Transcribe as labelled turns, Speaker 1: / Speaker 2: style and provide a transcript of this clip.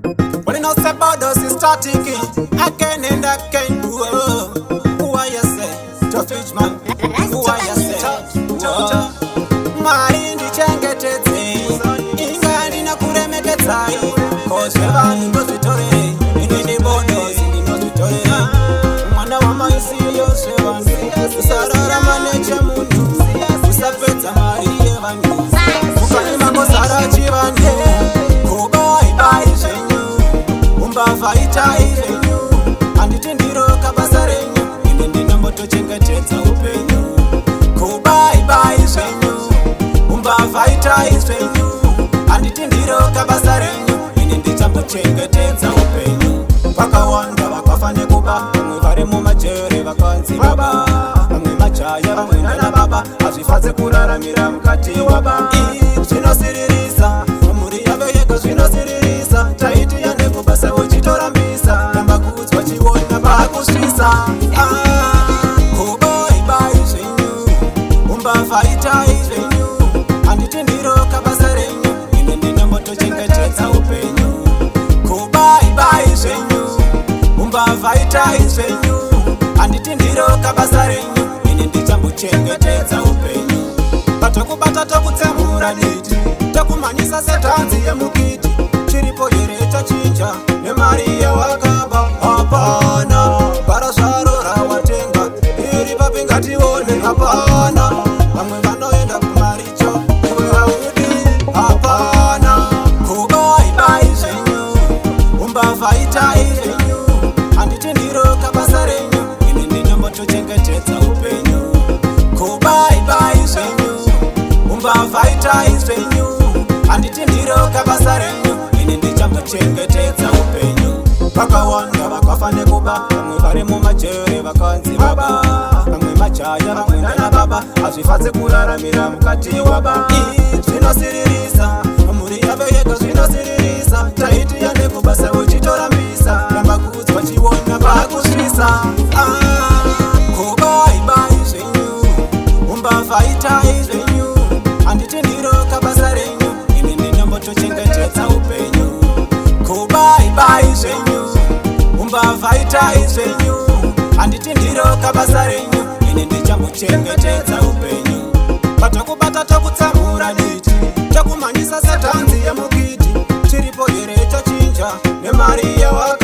Speaker 1: What you know say about us is static again and again. Who are you say? Tough man. Who are you say? Marindi chengetedze ingani nakuremekedza cause vanhu ndozvitore ine bodos ndinozvitore mwana wamaisiyo zvevanhu usararama nechemunhu usapedza mari yevanhu mukati makosara chivanhu kubaibai zvenyu umbavha itai zvenyu handiti ndiroka basa renyu ine ndinombotochengetedza upenyu kubaibai zvenyu umbavha itai zvenyu handiti ndiroka basa renyu ini ndichambochengetedza upenyu vakawanda vakafa nekuba vamwe vari mumajere vakanzi baba vamwe majaya vamwe nana baba hazvifadze kuraramira mukati waba zvinosiririsa mhuri yavo yega zvinosiririsa taiti yanekubasa uchitorambisa tamba kuudzwa chiona vakusvisa kubaibai zvenyu umbavha itai zvenyu handiti ndiroka basa renyu ine ndinombotochengetedza upenyu kubaibai zvenyu umbavha itai zvenyu handiti ndiroka basa renyu ine ndichambochengetedza upenyu patokubata tokutsemura diti tokumhanyisa setanzi yemukiti chiripo here tachinja nemari yawakaba hapana bara zvaro rawatenga iri papi ngatione hapana vamwe vanoenda kumaricho iwe haudi hapana kubaibai zvenyu umbavha itai zvenyu handiti ndiroka basa renyu ini ndinombotochengetedza upenyu kubaibai zvenyu umbavha itai zvenyu handiti ndiroka basa renyu ini ndichambochengetedza upenyu vakawanda vakafa nekuba vamwe vari mumajere vakanzi baba vamwe majaya vamwe nana baba hazvifadze kuraramira mukati waba zvinosiririsa mhuri yavo yega zvinosiririsa taiti yanekubasa uchitorambisa ramba kuudzwa chiona vakusvisa kubaibai zvenyu umbavha itai zvenyu handiti ndiroka basa renyu ini ndinombotochengetedza upenyu kubaibai zvenyu umbavha itai zvenyu handiti ndiroka basa renyu ini ndichambochengetedza upenyu patokubata tokutsamura diti tokumhanyisa setanzi yemukiti chiripo here tachinja nemari yawaka